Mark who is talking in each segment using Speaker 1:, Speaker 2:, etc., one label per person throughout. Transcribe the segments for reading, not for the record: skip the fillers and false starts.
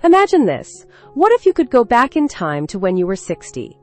Speaker 1: Imagine this. What if you could go back in time to when you were 60?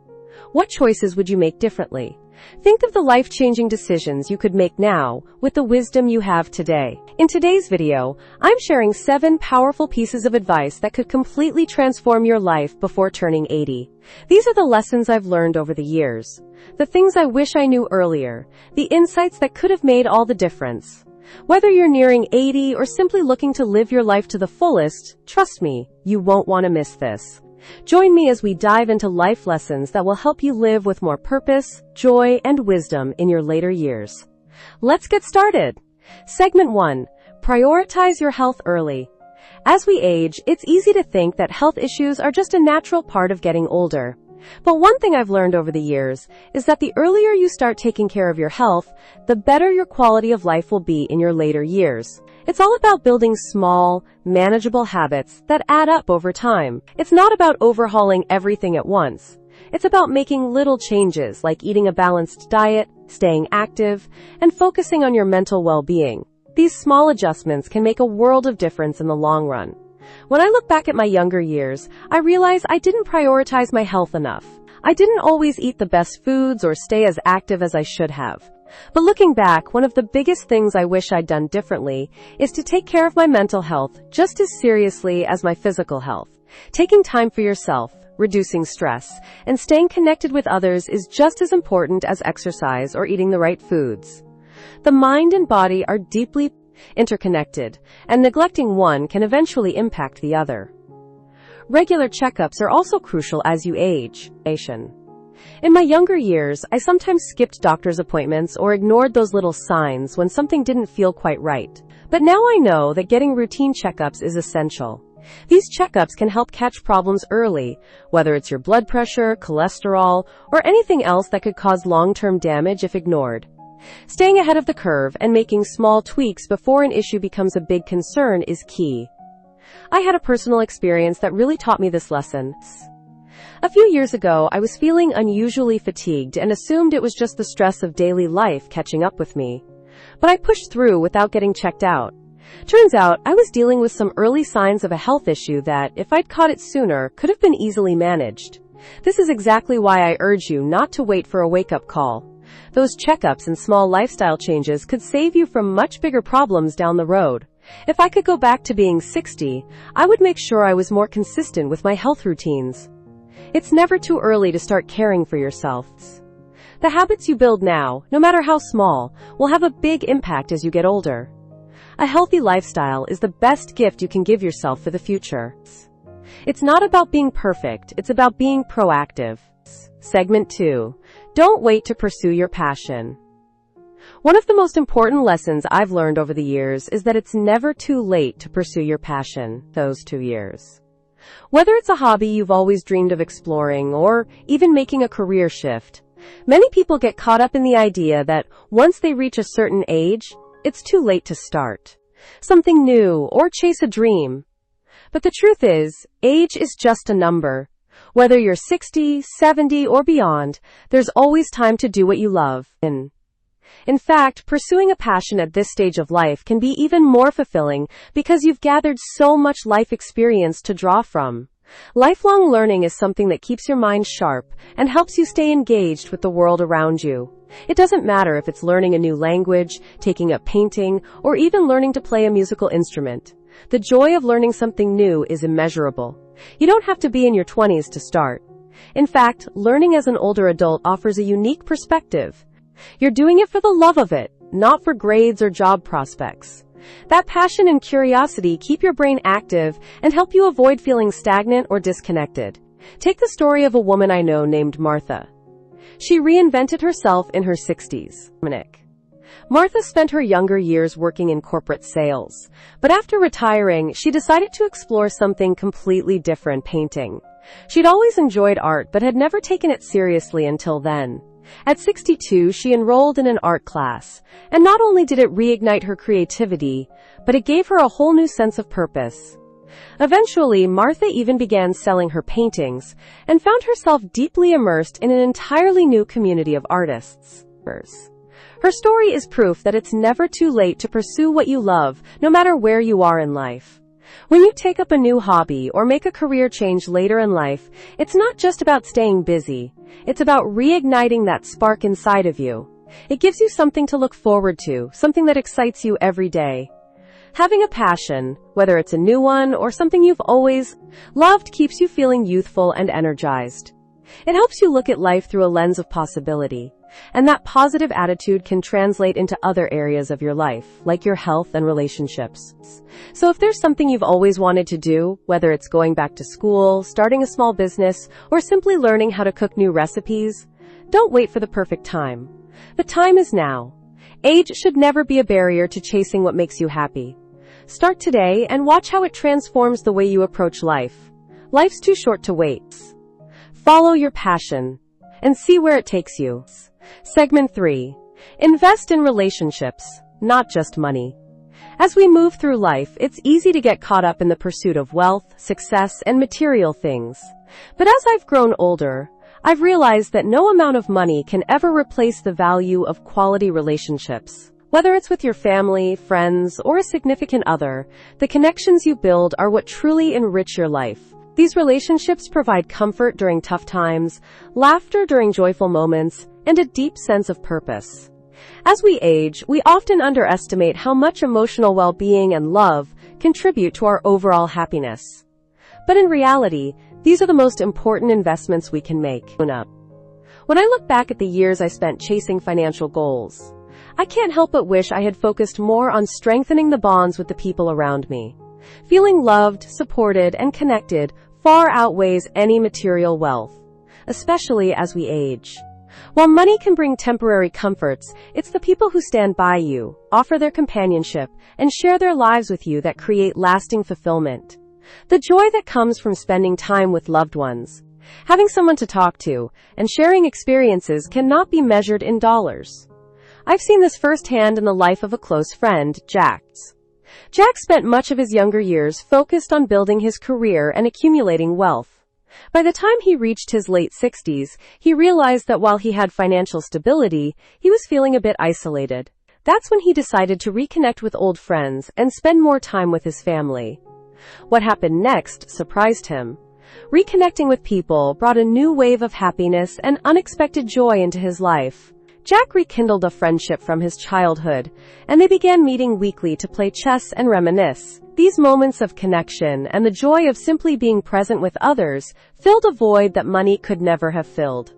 Speaker 1: What choices would you make differently? Think of the life-changing decisions you could make now with the wisdom you have today. In today's video, I'm sharing 7 powerful pieces of advice that could completely transform your life before turning 80. These are the lessons I've learned over the years. The things I wish I knew earlier. The insights that could have made all the difference. Whether you're nearing 80 or simply looking to live your life to the fullest, trust me, you won't want to miss this. Join me as we dive into life lessons that will help you live with more purpose, joy, and wisdom in your later years. Let's get started. Segment 1. Prioritize your health early. As we age, it's easy to think that health issues are just a natural part of getting older. But one thing I've learned over the years is that the earlier you start taking care of your health, the better your quality of life will be in your later years. It's all about building small, manageable habits that add up over time. It's not about overhauling everything at once. It's about making little changes like eating a balanced diet, staying active, and focusing on your mental well-being. These small adjustments can make a world of difference in the long run. When I look back at my younger years, I realize I didn't prioritize my health enough. I didn't always eat the best foods or stay as active as I should have. But looking back, one of the biggest things I wish I'd done differently is to take care of my mental health just as seriously as my physical health. Taking time for yourself, reducing stress, and staying connected with others is just as important as exercise or eating the right foods. The mind and body are deeply interconnected, and neglecting one can eventually impact the other. Regular checkups are also crucial as you age. In my younger years, I sometimes skipped doctor's appointments or ignored those little signs when something didn't feel quite right. But now I know that getting routine checkups is essential. These checkups can help catch problems early, whether it's your blood pressure, cholesterol, or anything else that could cause long-term damage if ignored. Staying ahead of the curve and making small tweaks before an issue becomes a big concern is key. I had a personal experience that really taught me this lesson. A few years ago, I was feeling unusually fatigued and assumed it was just the stress of daily life catching up with me. But I pushed through without getting checked out. Turns out, I was dealing with some early signs of a health issue that, if I'd caught it sooner, could have been easily managed. This is exactly why I urge you not to wait for a wake-up call. Those checkups and small lifestyle changes could save you from much bigger problems down the road. If I could go back to being 60, I would make sure I was more consistent with my health routines. It's never too early to start caring for yourself. The habits you build now, no matter how small, will have a big impact as you get older. A healthy lifestyle is the best gift you can give yourself for the future. It's not about being perfect, it's about being proactive. Segment 2. Don't wait to pursue your passion. One of the most important lessons I've learned over the years is that it's never too late to pursue your passion, those 2 years. Whether it's a hobby you've always dreamed of exploring or even making a career shift, many people get caught up in the idea that once they reach a certain age, it's too late to start something new or chase a dream. But the truth is, age is just a number. Whether you're 60, 70, or beyond, there's always time to do what you love. In fact, pursuing a passion at this stage of life can be even more fulfilling because you've gathered so much life experience to draw from. Lifelong learning is something that keeps your mind sharp and helps you stay engaged with the world around you. It doesn't matter if it's learning a new language, taking up painting, or even learning to play a musical instrument. The joy of learning something new is immeasurable. You don't have to be in your 20s to start. In fact, learning as an older adult offers a unique perspective. You're doing it for the love of it, not for grades or job prospects. That passion and curiosity keep your brain active and help you avoid feeling stagnant or disconnected. Take the story of a woman I know named Martha. She reinvented herself in her 60s. Martha spent her younger years working in corporate sales, but after retiring, she decided to explore something completely different: painting. She'd always enjoyed art, but had never taken it seriously until then. At 62, she enrolled in an art class, and not only did it reignite her creativity, but it gave her a whole new sense of purpose. Eventually, Martha even began selling her paintings, and found herself deeply immersed in an entirely new community of artists. Her story is proof that it's never too late to pursue what you love, no matter where you are in life. When you take up a new hobby or make a career change later in life, it's not just about staying busy. It's about reigniting that spark inside of you. It gives you something to look forward to, something that excites you every day. Having a passion, whether it's a new one or something you've always loved, keeps you feeling youthful and energized. It helps you look at life through a lens of possibility, and that positive attitude can translate into other areas of your life, like your health and relationships. So if there's something you've always wanted to do, whether it's going back to school, starting a small business, or simply learning how to cook new recipes, don't wait for the perfect time. The time is now. Age should never be a barrier to chasing what makes you happy. Start today and watch how it transforms the way you approach life. Life's too short to wait. Follow your passion and see where it takes you. Segment 3. Invest in relationships, not just money. As we move through life, it's easy to get caught up in the pursuit of wealth, success, and material things. But as I've grown older, I've realized that no amount of money can ever replace the value of quality relationships. Whether it's with your family, friends, or a significant other, the connections you build are what truly enrich your life. These relationships provide comfort during tough times, laughter during joyful moments, and a deep sense of purpose. As we age, we often underestimate how much emotional well-being and love contribute to our overall happiness. But in reality, these are the most important investments we can make. When I look back at the years I spent chasing financial goals, I can't help but wish I had focused more on strengthening the bonds with the people around me. Feeling loved, supported, and connected far outweighs any material wealth, especially as we age. While money can bring temporary comforts, it's the people who stand by you, offer their companionship, and share their lives with you that create lasting fulfillment. The joy that comes from spending time with loved ones, having someone to talk to, and sharing experiences cannot be measured in dollars. I've seen this firsthand in the life of a close friend, Jack. Jack spent much of his younger years focused on building his career and accumulating wealth. By the time he reached his late 60s, he realized that while he had financial stability, he was feeling a bit isolated. That's when he decided to reconnect with old friends and spend more time with his family. What happened next surprised him. Reconnecting with people brought a new wave of happiness and unexpected joy into his life. Jack rekindled a friendship from his childhood, and they began meeting weekly to play chess and reminisce. These moments of connection and the joy of simply being present with others filled a void that money could never have filled.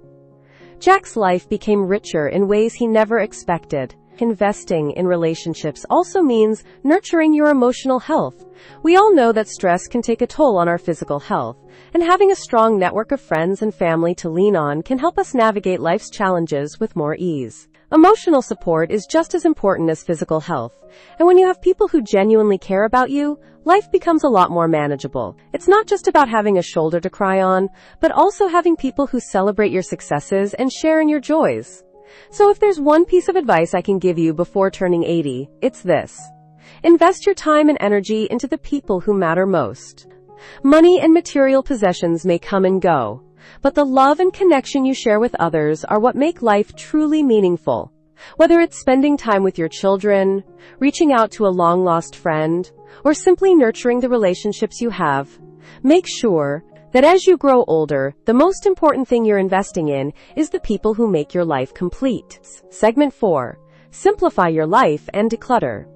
Speaker 1: Jack's life became richer in ways he never expected. Investing in relationships also means nurturing your emotional health. We all know that stress can take a toll on our physical health, and having a strong network of friends and family to lean on can help us navigate life's challenges with more ease. Emotional support is just as important as physical health, and when you have people who genuinely care about you, life becomes a lot more manageable. It's not just about having a shoulder to cry on, but also having people who celebrate your successes and share in your joys. So if there's one piece of advice I can give you before turning 80, it's this. Invest your time and energy into the people who matter most. Money and material possessions may come and go, but the love and connection you share with others are what make life truly meaningful. Whether it's spending time with your children, reaching out to a long-lost friend, or simply nurturing the relationships you have, make sure that as you grow older, the most important thing you're investing in is the people who make your life complete. Segment 4. Simplify your life and declutter.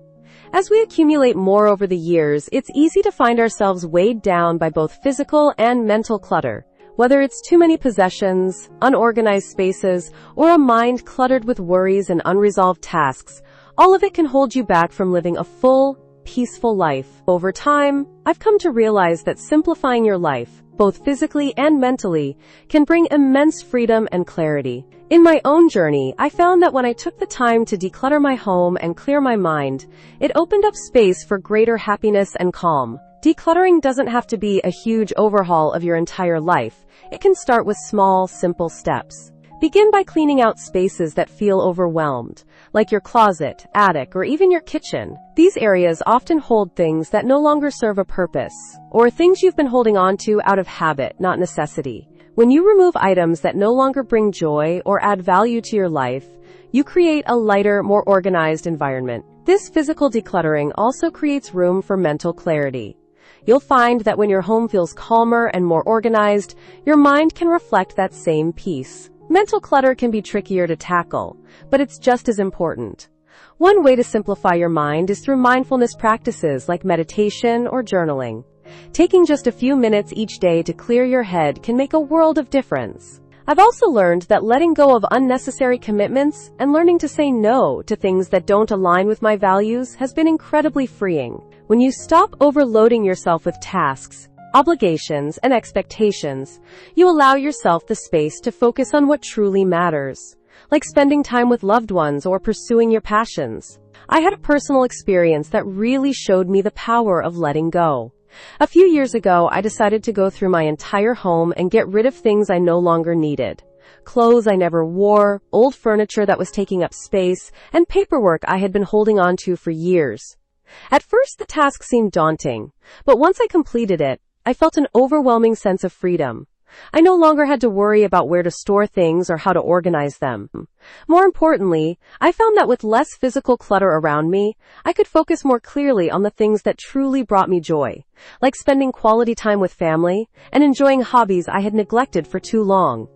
Speaker 1: As we accumulate more over the years, it's easy to find ourselves weighed down by both physical and mental clutter. Whether it's too many possessions, unorganized spaces, or a mind cluttered with worries and unresolved tasks, all of it can hold you back from living a full, peaceful life. Over time, I've come to realize that simplifying your life, both physically and mentally, can bring immense freedom and clarity. In my own journey, I found that when I took the time to declutter my home and clear my mind, it opened up space for greater happiness and calm. Decluttering doesn't have to be a huge overhaul of your entire life. It can start with small, simple steps. Begin by cleaning out spaces that feel overwhelmed, like your closet, attic, or even your kitchen. These areas often hold things that no longer serve a purpose, or things you've been holding on to out of habit, not necessity. When you remove items that no longer bring joy or add value to your life, you create a lighter, more organized environment. This physical decluttering also creates room for mental clarity. You'll find that when your home feels calmer and more organized, your mind can reflect that same peace. Mental clutter can be trickier to tackle, but it's just as important. One way to simplify your mind is through mindfulness practices like meditation or journaling. Taking just a few minutes each day to clear your head can make a world of difference. I've also learned that letting go of unnecessary commitments and learning to say no to things that don't align with my values has been incredibly freeing. When you stop overloading yourself with tasks, obligations, and expectations, you allow yourself the space to focus on what truly matters, like spending time with loved ones or pursuing your passions. I had a personal experience that really showed me the power of letting go. A few years ago, I decided to go through my entire home and get rid of things I no longer needed. Clothes I never wore, old furniture that was taking up space, and paperwork I had been holding on to for years. At first, the task seemed daunting, but once I completed it, I felt an overwhelming sense of freedom. I no longer had to worry about where to store things or how to organize them. More importantly, I found that with less physical clutter around me, I could focus more clearly on the things that truly brought me joy, like spending quality time with family and enjoying hobbies I had neglected for too long.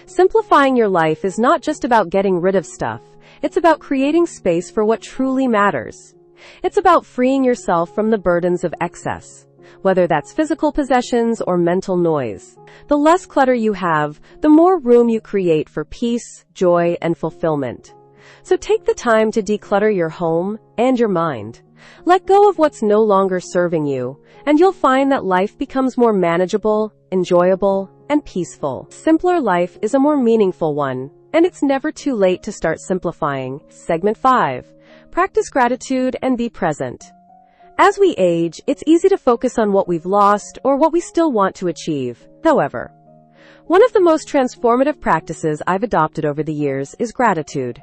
Speaker 1: Simplifying your life is not just about getting rid of stuff. It's about creating space for what truly matters. It's about freeing yourself from the burdens of excess, whether that's physical possessions or mental noise. The less clutter you have, the more room you create for peace, joy, and fulfillment. So take the time to declutter your home and your mind. Let go of what's no longer serving you, and you'll find that life becomes more manageable, enjoyable, and peaceful. Simpler life is a more meaningful one, and it's never too late to start simplifying. Segment 5. Practice gratitude and be present. As we age, it's easy to focus on what we've lost or what we still want to achieve. However, one of the most transformative practices I've adopted over the years is gratitude.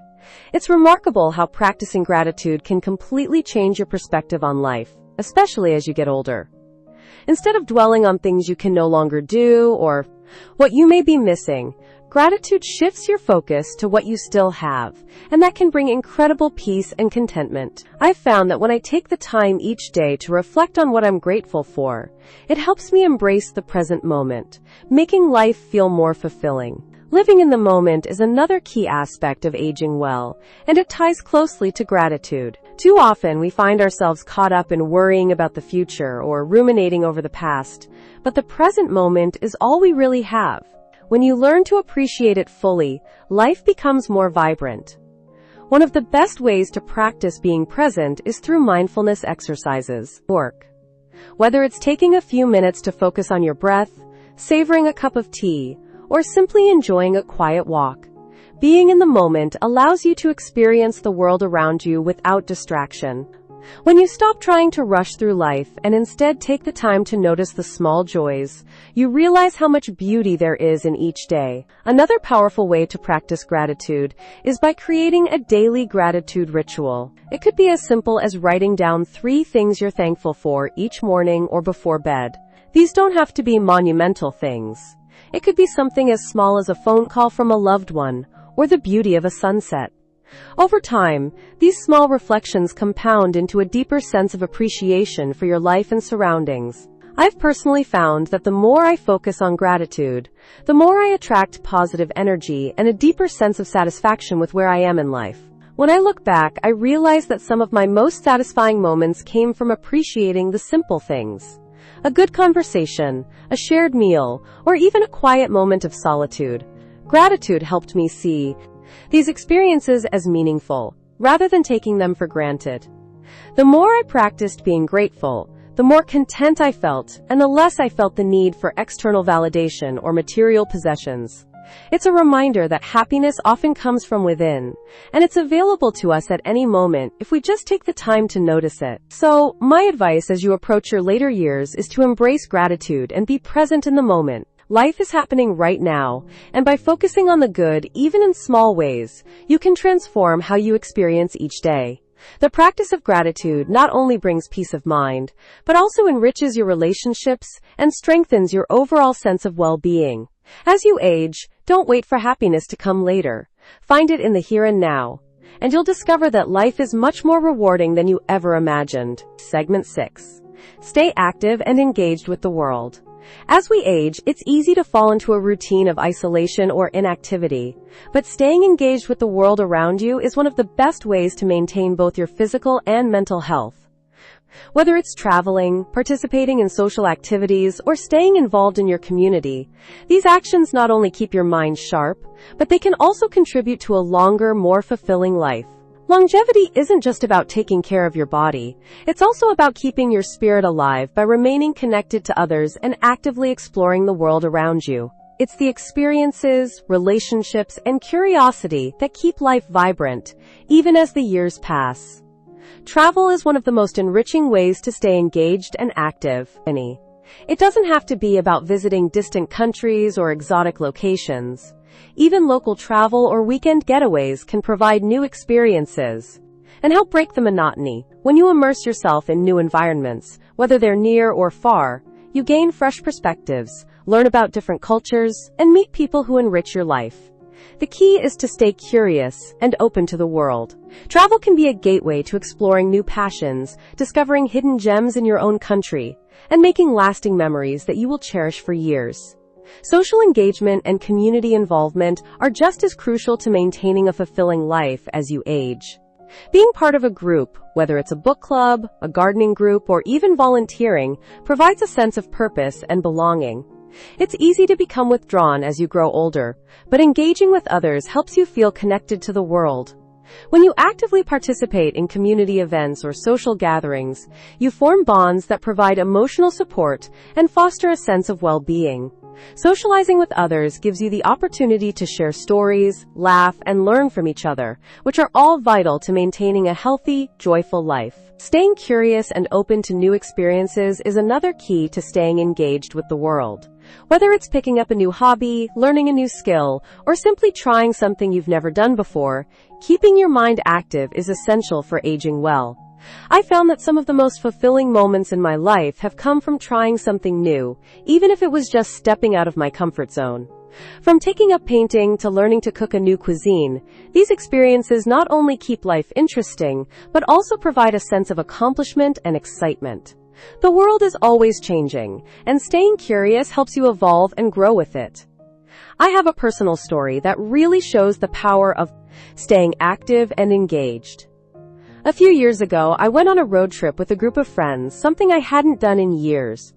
Speaker 1: It's remarkable how practicing gratitude can completely change your perspective on life, especially as you get older. Instead of dwelling on things you can no longer do or what you may be missing, gratitude shifts your focus to what you still have, and that can bring incredible peace and contentment. I've found that when I take the time each day to reflect on what I'm grateful for, it helps me embrace the present moment, making life feel more fulfilling. Living in the moment is another key aspect of aging well, and it ties closely to gratitude. Too often, we find ourselves caught up in worrying about the future or ruminating over the past, but the present moment is all we really have. When you learn to appreciate it fully, life becomes more vibrant. One of the best ways to practice being present is through mindfulness exercises. Whether it's taking a few minutes to focus on your breath, savoring a cup of tea, or simply enjoying a quiet walk, being in the moment allows you to experience the world around you without distraction. When you stop trying to rush through life and instead take the time to notice the small joys, you realize how much beauty there is in each day. Another powerful way to practice gratitude is by creating a daily gratitude ritual. It could be as simple as writing down 3 things you're thankful for each morning or before bed. These don't have to be monumental things. It could be something as small as a phone call from a loved one or the beauty of a sunset. Over time, these small reflections compound into a deeper sense of appreciation for your life and surroundings. I've personally found that the more I focus on gratitude, the more I attract positive energy and a deeper sense of satisfaction with where I am in life. When I look back, I realize that some of my most satisfying moments came from appreciating the simple things. A good conversation, a shared meal, or even a quiet moment of solitude. Gratitude helped me see these experiences as meaningful, rather than taking them for granted. The more I practiced being grateful, the more content I felt, and the less I felt the need for external validation or material possessions. It's a reminder that happiness often comes from within, and it's available to us at any moment if we just take the time to notice it. So, my advice as you approach your later years is to embrace gratitude and be present in the moment. Life is happening right now, and by focusing on the good, even in small ways, you can transform how you experience each day. The practice of gratitude not only brings peace of mind, but also enriches your relationships and strengthens your overall sense of well-being. As you age, don't wait for happiness to come later. Find it in the here and now, and you'll discover that life is much more rewarding than you ever imagined. Segment 6. Stay active and engaged with the world. As we age, it's easy to fall into a routine of isolation or inactivity, but staying engaged with the world around you is one of the best ways to maintain both your physical and mental health. Whether it's traveling, participating in social activities, or staying involved in your community, these actions not only keep your mind sharp, but they can also contribute to a longer, more fulfilling life. Longevity isn't just about taking care of your body. It's also about keeping your spirit alive by remaining connected to others and actively exploring the world around you. It's the experiences, relationships, and curiosity that keep life vibrant, even as the years pass. Travel is one of the most enriching ways to stay engaged and active. It doesn't have to be about visiting distant countries or exotic locations. Even local travel or weekend getaways can provide new experiences and help break the monotony. When you immerse yourself in new environments, whether they're near or far, you gain fresh perspectives, learn about different cultures, and meet people who enrich your life. The key is to stay curious and open to the world. Travel can be a gateway to exploring new passions, discovering hidden gems in your own country, and making lasting memories that you will cherish for years. Social engagement and community involvement are just as crucial to maintaining a fulfilling life as you age. Being part of a group, whether it's a book club, a gardening group, or even volunteering, provides a sense of purpose and belonging. It's easy to become withdrawn as you grow older, but engaging with others helps you feel connected to the world. When you actively participate in community events or social gatherings, you form bonds that provide emotional support and foster a sense of well-being. Socializing with others gives you the opportunity to share stories, laugh, and learn from each other, which are all vital to maintaining a healthy, joyful life. Staying curious and open to new experiences is another key to staying engaged with the world. Whether it's picking up a new hobby, learning a new skill, or simply trying something you've never done before, keeping your mind active is essential for aging well. I found that some of the most fulfilling moments in my life have come from trying something new, even if it was just stepping out of my comfort zone. From taking up painting to learning to cook a new cuisine, these experiences not only keep life interesting, but also provide a sense of accomplishment and excitement. The world is always changing, and staying curious helps you evolve and grow with it. I have a personal story that really shows the power of staying active and engaged. A few years ago, I went on a road trip with a group of friends, something I hadn't done in years.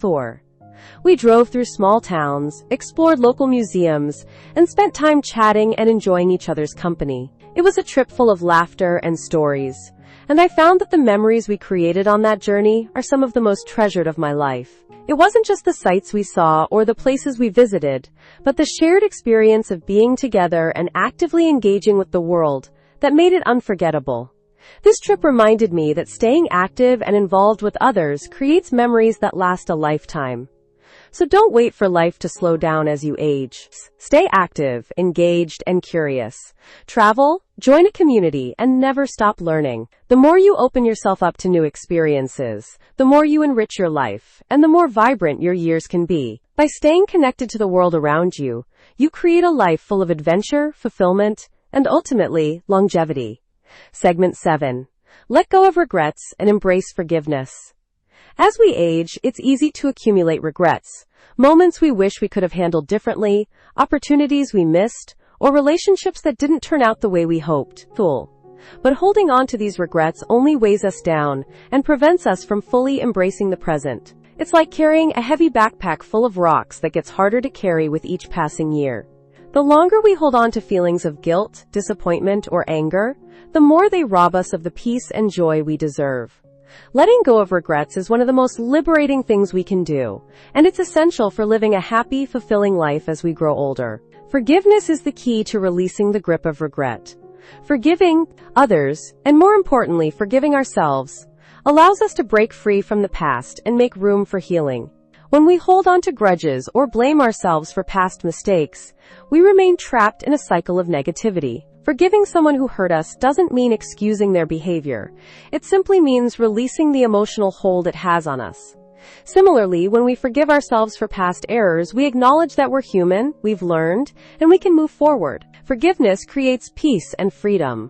Speaker 1: We drove through small towns, explored local museums, and spent time chatting and enjoying each other's company. It was a trip full of laughter and stories, and I found that the memories we created on that journey are some of the most treasured of my life. It wasn't just the sights we saw or the places we visited, but the shared experience of being together and actively engaging with the world that made it unforgettable. This trip reminded me that staying active and involved with others creates memories that last a lifetime. So don't wait for life to slow down as you age. Stay active, engaged, and curious. Travel, join a community, and never stop learning. The more you open yourself up to new experiences, the more you enrich your life, and the more vibrant your years can be. By staying connected to the world around you, you create a life full of adventure, fulfillment, and ultimately, longevity. Segment 7. Let go of regrets and embrace forgiveness. As we age, it's easy to accumulate regrets, moments we wish we could have handled differently, opportunities we missed, or relationships that didn't turn out the way we hoped. But holding on to these regrets only weighs us down and prevents us from fully embracing the present. It's like carrying a heavy backpack full of rocks that gets harder to carry with each passing year. The longer we hold on to feelings of guilt, disappointment, or anger, the more they rob us of the peace and joy we deserve. Letting go of regrets is one of the most liberating things we can do, and it's essential for living a happy, fulfilling life as we grow older. Forgiveness is the key to releasing the grip of regret. Forgiving others, and more importantly, forgiving ourselves, allows us to break free from the past and make room for healing. When we hold on to grudges or blame ourselves for past mistakes, we remain trapped in a cycle of negativity. Forgiving someone who hurt us doesn't mean excusing their behavior. It simply means releasing the emotional hold it has on us. Similarly, when we forgive ourselves for past errors, we acknowledge that we're human, we've learned, and we can move forward. Forgiveness creates peace and freedom.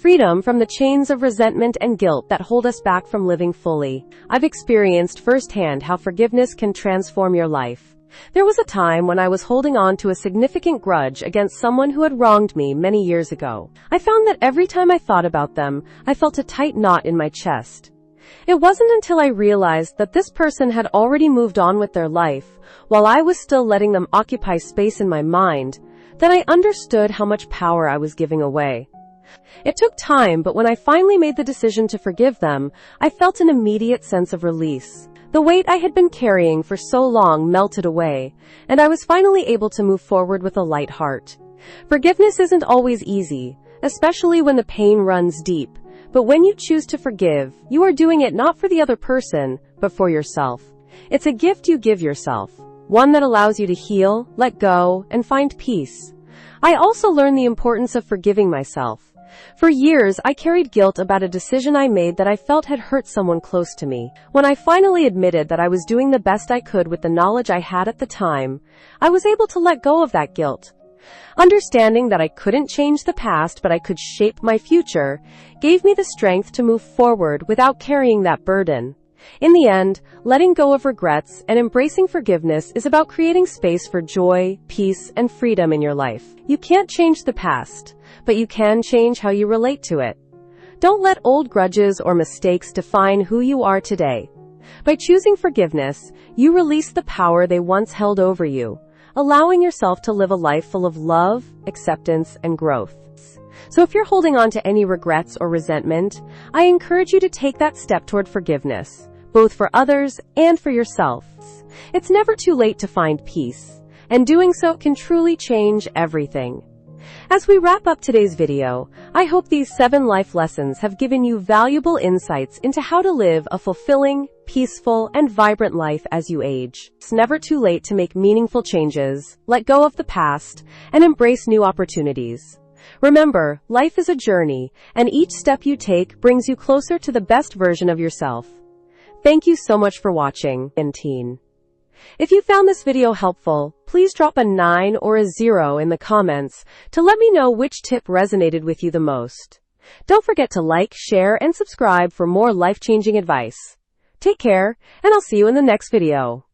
Speaker 1: freedom from the chains of resentment and guilt that hold us back from living fully. I've experienced firsthand how forgiveness can transform your life. There was a time when I was holding on to a significant grudge against someone who had wronged me many years ago. I found that every time I thought about them, I felt a tight knot in my chest. It wasn't until I realized that this person had already moved on with their life, while I was still letting them occupy space in my mind, that I understood how much power I was giving away. It took time, but when I finally made the decision to forgive them, I felt an immediate sense of release. The weight I had been carrying for so long melted away, and I was finally able to move forward with a light heart. Forgiveness isn't always easy, especially when the pain runs deep, but when you choose to forgive, you are doing it not for the other person, but for yourself. It's a gift you give yourself, one that allows you to heal, let go, and find peace. I also learned the importance of forgiving myself. For years, I carried guilt about a decision I made that I felt had hurt someone close to me. When I finally admitted that I was doing the best I could with the knowledge I had at the time, I was able to let go of that guilt. Understanding that I couldn't change the past, but I could shape my future, gave me the strength to move forward without carrying that burden. In the end, letting go of regrets and embracing forgiveness is about creating space for joy, peace, and freedom in your life. You can't change the past, but you can change how you relate to it. Don't let old grudges or mistakes define who you are today. By choosing forgiveness, you release the power they once held over you, allowing yourself to live a life full of love, acceptance, and growth. So if you're holding on to any regrets or resentment, I encourage you to take that step toward forgiveness, both for others and for yourself. It's never too late to find peace, and doing so can truly change everything. As we wrap up today's video, I hope these 7 life lessons have given you valuable insights into how to live a fulfilling, peaceful, and vibrant life as you age. It's never too late to make meaningful changes, let go of the past, and embrace new opportunities. Remember, life is a journey, and each step you take brings you closer to the best version of yourself. Thank you so much for watching, teen. If you found this video helpful, please drop a 9 or a 0 in the comments to let me know which tip resonated with you the most. Don't forget to like, share, and subscribe for more life-changing advice. Take care, and I'll see you in the next video.